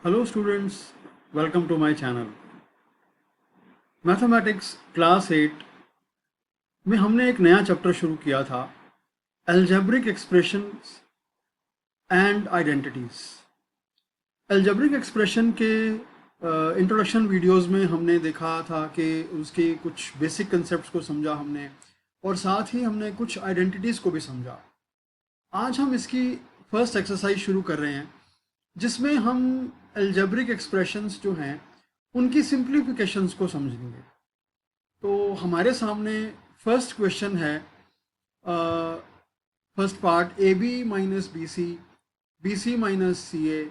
Hello students, welcome to my channel. Mathematics class 8 में हमने एक नया चैप्टर शुरू किया था, algebraic expressions and identities. Algebraic expression के इंट्रोडक्शन वीडियोस में हमने देखा था कि उसके कुछ बेसिक कंसेप्ट्स को समझा हमने, और साथ ही हमने कुछ आइडेंटिटीज़ को भी समझा। आज हम इसकी फर्स्ट एक्सरसाइज शुरू कर रहे हैं, जिसमें हम अलजेब्रिक एक्सप्रेशंस जो हैं उनकी सिंप्लीफिकेशंस को समझेंगे। तो हमारे सामने फर्स्ट क्वेश्चन है, first part, A B minus B C minus C A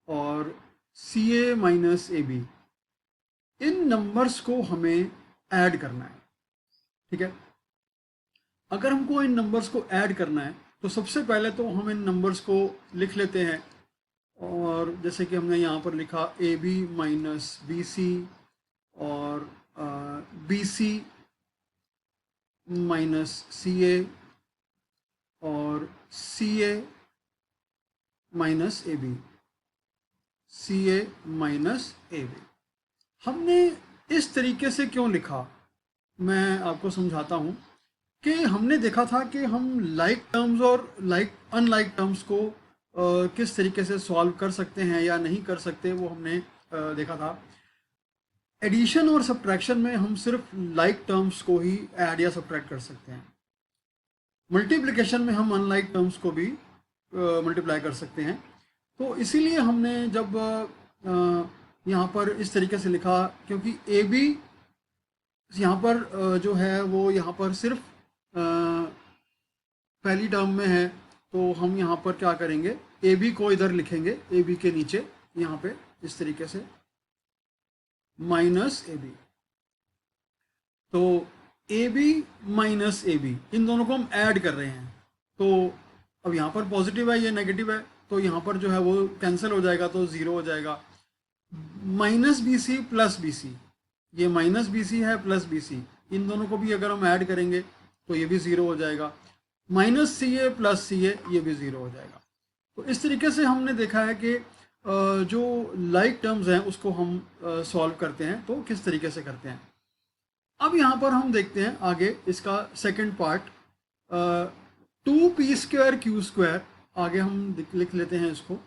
और C A minus A B. इन नंबर्स को हमें ऐड करना है। ठीक है, अगर हमको इन नंबर्स को ऐड करना है तो सबसे पहले तो हम इन नंबर्स को लिख लेते हैं। और जैसे कि हमने यहाँ पर लिखा A B minus B C और B C minus C A और C A minus A B, C A minus A B. हमने इस तरीके से क्यों लिखा, मैं आपको समझाता हूँ। कि हमने देखा था कि हम लाइक टर्म्स और अनलाइक टर्म्स को किस तरीके से सॉल्व कर सकते हैं या नहीं कर सकते, वो हमने देखा था। एडिशन और सब्ट्रैक्शन में हम सिर्फ लाइक टर्म्स को ही ऐड या सब्ट्रैक्ट कर सकते हैं। मल्टीप्लिकेशन में हम अनलाइक टर्म्स को भी मल्टीप्लाई कर सकते हैं। तो इसीलिए हमने जब यहाँ पर इस तरीके से लिखा, क्योंकि ए बी यहाँ पर जो है वो यहाँ पर सिर्फ पहली टर्म में है, तो हम यहाँ पर क्या करेंगे, ए बी को इधर लिखेंगे, ए बी के नीचे यहाँ पे इस तरीके से माइनस ए बी। तो A B minus A B, इन दोनों को हम ऐड कर रहे हैं। तो अब यहाँ पर पॉजिटिव है, ये नेगेटिव है, तो यहाँ पर जो है वो कैंसिल हो जाएगा, तो ज़ीरो हो जाएगा। Minus B c plus b c, ये माइनस बी सी है प्लस बी सी, इन दोनों को भी अगर हम ऐड करेंगे तो ये भी ज़ीरो हो जाएगा। माइनस सी ए प्लस सी ए, ये भी ज़ीरो हो जाएगा। तो इस तरीके से हमने देखा है कि जो लाइक टर्म्स हैं उसको हम सॉल्व करते हैं, तो किस तरीके से करते हैं। अब यहाँ पर हम देखते हैं आगे इसका सेकंड पार्ट, 2p² q²। आगे हम लिख लेते हैं इसको,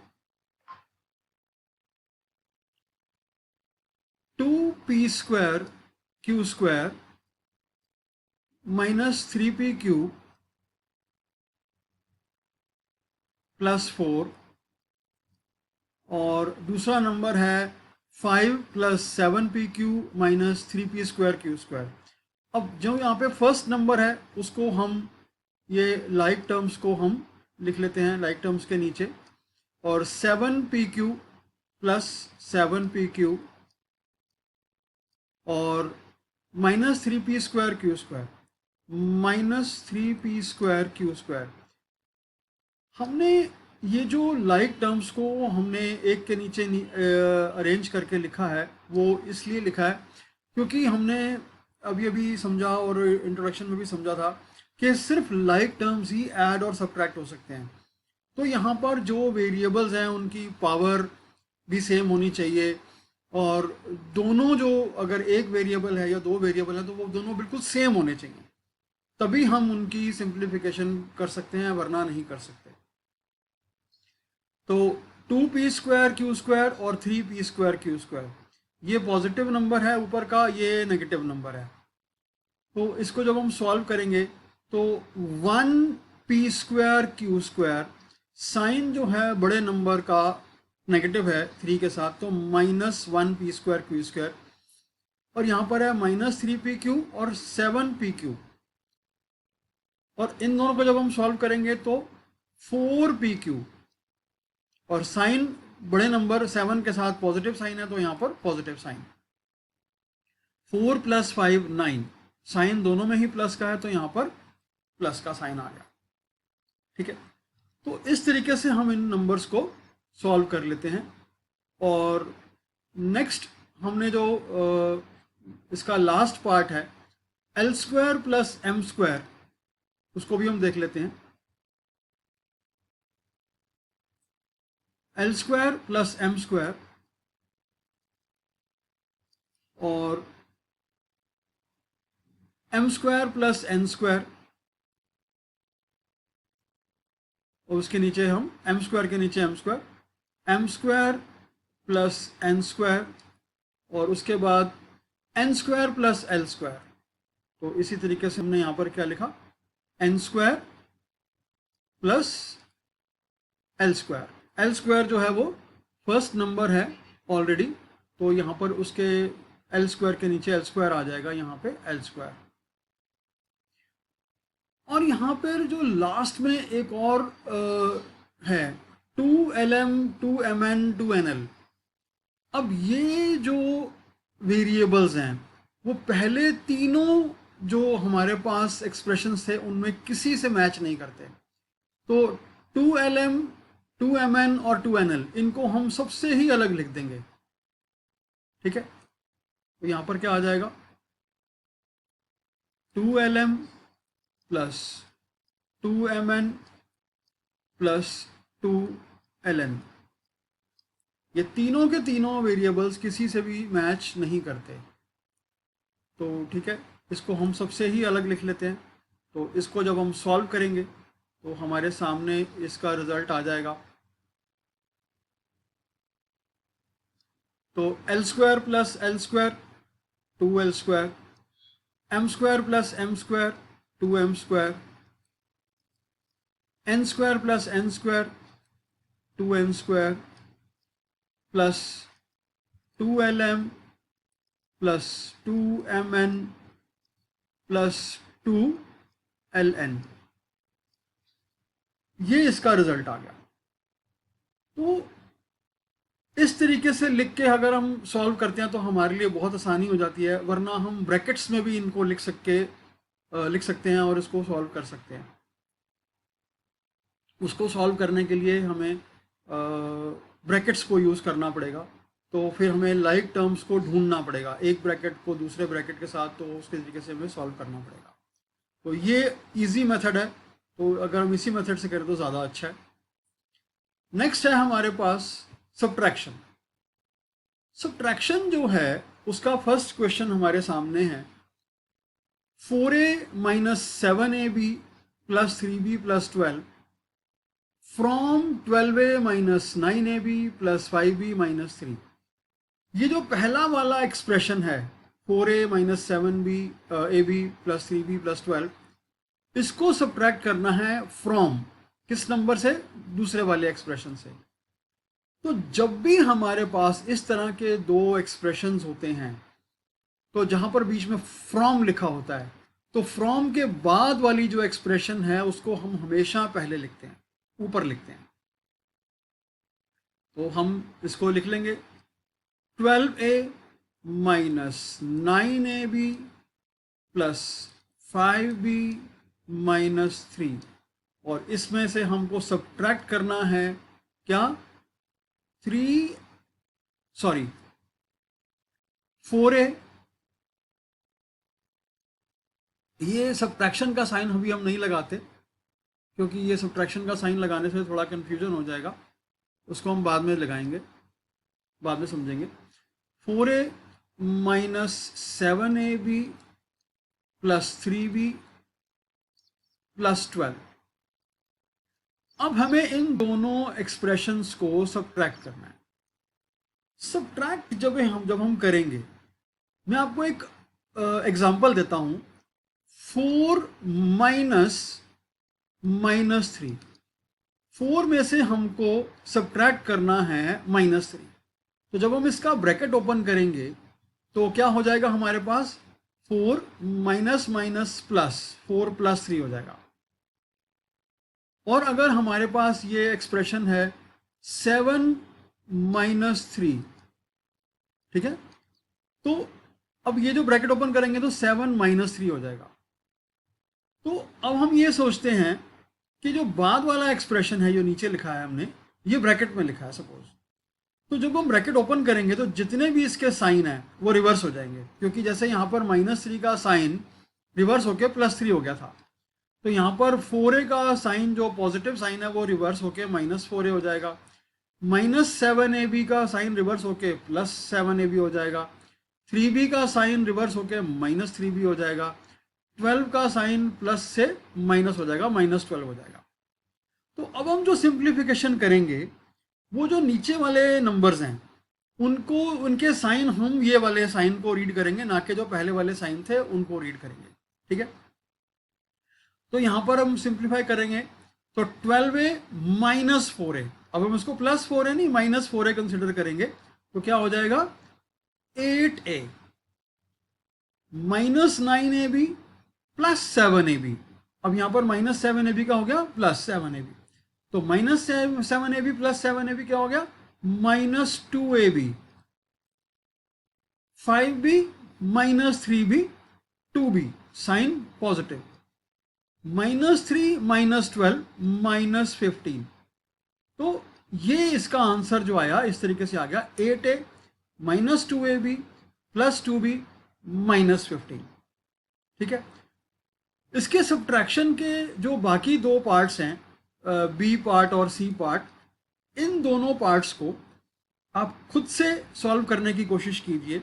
2p² q² minus 3p³ plus 4, और दूसरा नंबर है 5 plus 7p³ minus 3p² q²। अब जो यहाँ पे फर्स्ट नंबर है उसको हम, ये लाइक टर्म्स को हम लिख लेते हैं लाइक टर्म्स के नीचे, और 7p³ प्लस 7p³ और minus 3p² q², minus 3p² q²। हमने ये जो लाइक टर्म्स को हमने एक के नीचे अरेंज करके लिखा है, वो इसलिए लिखा है क्योंकि हमने अभी अभी समझा और इंट्रोडक्शन में भी समझा था कि सिर्फ लाइक टर्म्स ही ऐड और सब्ट्रैक्ट हो सकते हैं। तो यहाँ पर जो वेरिएबल्स हैं उनकी पावर भी सेम होनी चाहिए, और दोनों जो, अगर एक वेरिएबल है या दो वेरिएबल है तो वो दोनों बिल्कुल सेम होने चाहिए, तभी हम उनकी सिंप्लीफिकेशन कर सकते हैं, वरना नहीं कर सकते। तो 2p² q² और 3p² q², ये पॉजिटिव नंबर है ऊपर का, ये नेगेटिव नंबर है। तो इसको जब हम सॉल्व करेंगे तो 1p² q², साइन जो है बड़े नंबर का नेगेटिव है 3 के साथ, तो माइनस 1p² q², और यहाँ पर है माइनस 3p³ और 7p³, और इन दोनों को जब हम सॉल्व करेंगे तो 4p³, और साइन बड़े नंबर 7 के साथ पॉजिटिव साइन है, तो यहाँ पर पॉजिटिव साइन। 4 प्लस 5 9, साइन दोनों में ही प्लस का है, तो यहाँ पर प्लस का साइन आ गया। ठीक है, तो इस तरीके से हम इन नंबर्स को सॉल्व कर लेते हैं। और नेक्स्ट हमने जो इसका लास्ट पार्ट है, l² प्लस m², उसको भी हम देख लेते हैं। l² प्लस m² और m square plus n square, और उसके नीचे हम एम स्क्वायर के नीचे m square plus n square, और उसके बाद n square plus l square. तो इसी तरीके से हमने यहाँ पर क्या लिखा, n square plus l square. L square जो है वो फर्स्ट नंबर है ऑलरेडी, तो यहाँ पर उसके एल स्क्वायर के नीचे एल स्क्वायर आ जाएगा, यहाँ पे एल स्क्वायर। और यहाँ पर जो लास्ट में एक और है 2lm 2mn 2nl। अब ये जो वेरिएबल्स हैं वो पहले तीनों जो हमारे पास एक्सप्रेशंस थे उनमें किसी से मैच नहीं करते। तो 2lm 2mn और 2nl इनको हम सबसे ही अलग लिख देंगे, ठीक है। तो यहाँ पर क्या आ जाएगा, 2lm plus 2mn plus 2ln। ये तीनों के तीनों वेरिएबल्स किसी से भी मैच नहीं करते, तो ठीक है, इसको हम सबसे ही अलग लिख लेते हैं। तो इसको जब हम सॉल्व करेंगे तो हमारे सामने इसका रिजल्ट आ जाएगा। तो l square plus l square 2l square, m square plus m square 2m square, n square plus n square 2n square, plus 2lm plus 2mn plus 2ln। ये इसका रिजल्ट आ गया। तो इस तरीके से लिख के अगर हम सॉल्व करते हैं तो हमारे लिए बहुत आसानी हो जाती है, वरना हम ब्रैकेट्स में भी इनको लिख सकते हैं और इसको सॉल्व कर सकते हैं। उसको सॉल्व करने के लिए हमें ब्रैकेट्स को यूज़ करना पड़ेगा, तो फिर हमें लाइक टर्म्स को ढूंढना पड़ेगा, एक ब्रैकेट को दूसरे ब्रैकेट के साथ, तो उसके तरीके से हमें सॉल्व करना पड़ेगा। तो ये इजी मेथड है, तो अगर हम इसी मेथड से करें तो ज़्यादा अच्छा है। नेक्स्ट है हमारे पास सब्ट्रैक्शन। सब्ट्रैक्शन जो है उसका फर्स्ट क्वेश्चन हमारे सामने है, 4a minus 7ab plus 3b plus 12 from 12a minus 9ab plus 5b minus 3। ये जो पहला वाला एक्सप्रेशन है 4a minus 7b ab plus 3b plus 12, इसको सब्ट्रैक्ट करना है फ्रॉम किस नंबर से, दूसरे वाले एक्सप्रेशन से। तो जब भी हमारे पास इस तरह के दो एक्सप्रेशंस होते हैं तो जहां पर बीच में फ्रॉम लिखा होता है, तो फ्रॉम के बाद वाली जो एक्सप्रेशन है उसको हम हमेशा पहले लिखते हैं, ऊपर लिखते हैं। तो हम इसको लिख लेंगे 12a minus 9ab plus 5b minus 3, और इसमें से हमको सब्ट्रैक्ट करना है क्या, 4a। ये सब्ट्रैक्शन का साइन अभी हम नहीं लगाते, क्योंकि ये सब्ट्रैक्शन का साइन लगाने से थोड़ा कन्फ्यूजन हो जाएगा, उसको हम बाद में लगाएंगे, बाद में समझेंगे। 4a minus 7ab plus 3b plus 12। अब हमें इन दोनों एक्सप्रेशंस को सब्ट्रैक्ट करना है। सब्ट्रैक्ट जब हम करेंगे, मैं आपको एक एग्जांपल देता हूं, 4 माइनस माइनस 3। 4 में से हमको सब्ट्रैक्ट करना है माइनस 3। तो जब हम इसका ब्रैकेट ओपन करेंगे तो क्या हो जाएगा हमारे पास, 4 माइनस माइनस प्लस 4 प्लस 3 हो जाएगा। और अगर हमारे पास ये एक्सप्रेशन है 7 माइनस 3, ठीक है, तो अब ये जो ब्रैकेट ओपन करेंगे तो 7 माइनस 3 हो जाएगा। तो अब हम ये सोचते हैं कि जो बाद वाला एक्सप्रेशन है जो नीचे लिखा है हमने, ये ब्रैकेट में लिखा है सपोज, तो जब हम ब्रैकेट ओपन करेंगे तो जितने भी इसके साइन हैं वो रिवर्स हो जाएंगे, क्योंकि जैसे यहाँ पर -3 का साइन रिवर्स होके +3 हो गया था, तो यहाँ पर 4a का साइन जो पॉजिटिव साइन है वो रिवर्स होके -4a हो जाएगा, -7ab का साइन रिवर्स होके +7ab हो जाएगा, 3b का साइन रिवर्स होके -3b हो जाएगा, 12 का साइन प्लस से माइनस हो जाएगा, -12 हो जाएगा। तो अब हम जो सिंप्लीफिकेशन करेंगे, वो जो नीचे वाले नंबर्स हैं उनको, उनके साइन हम ये वाले साइन को रीड करेंगे, ना कि जो पहले वाले साइन थे उनको रीड करेंगे। ठीक है, तो यहां पर हम सिंप्लीफाई करेंगे तो 12a -4a, अब हम इसको +4a नहीं -4a कंसिडर करेंगे, तो क्या हो जाएगा 8a -9ab +7ab। अब यहां पर -7ab का हो गया +7ab, तो -7ab +7ab क्या हो गया -2ab, 5b -3b 2b sign positive, -3 -12 -15। तो ये इसका आंसर जो आया इस तरीके से आ गया 8a -2ab +2b -15। ठीक है, इसके सब्ट्रैक्शन के जो बाकी दो पार्ट्स हैं, बी पार्ट और सी पार्ट, इन दोनों पार्ट्स को आप खुद से सॉल्व करने की कोशिश कीजिए।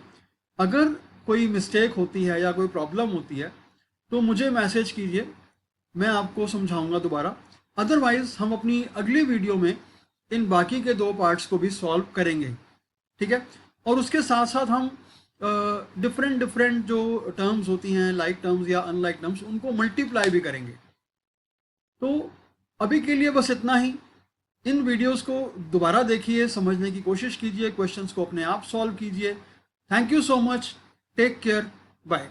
अगर कोई मिस्टेक होती है या कोई प्रॉब्लम होती है तो मुझे मैसेज कीजिए, मैं आपको समझाऊंगा दोबारा। अदरवाइज हम अपनी अगली वीडियो में इन बाकी के दो पार्ट्स को भी सॉल्व करेंगे। ठीक है, और उसके साथ साथ हम डिफरेंट जो टर्म्स होती हैं, लाइक टर्म्स या अनलाइक टर्म्स, उनको मल्टीप्लाई भी करेंगे। तो अभी के लिए बस इतना ही। इन वीडियोस को दोबारा देखिए, समझने की कोशिश कीजिए, क्वेश्चंस को अपने आप सॉल्व कीजिए। Thank you so much, take care, bye.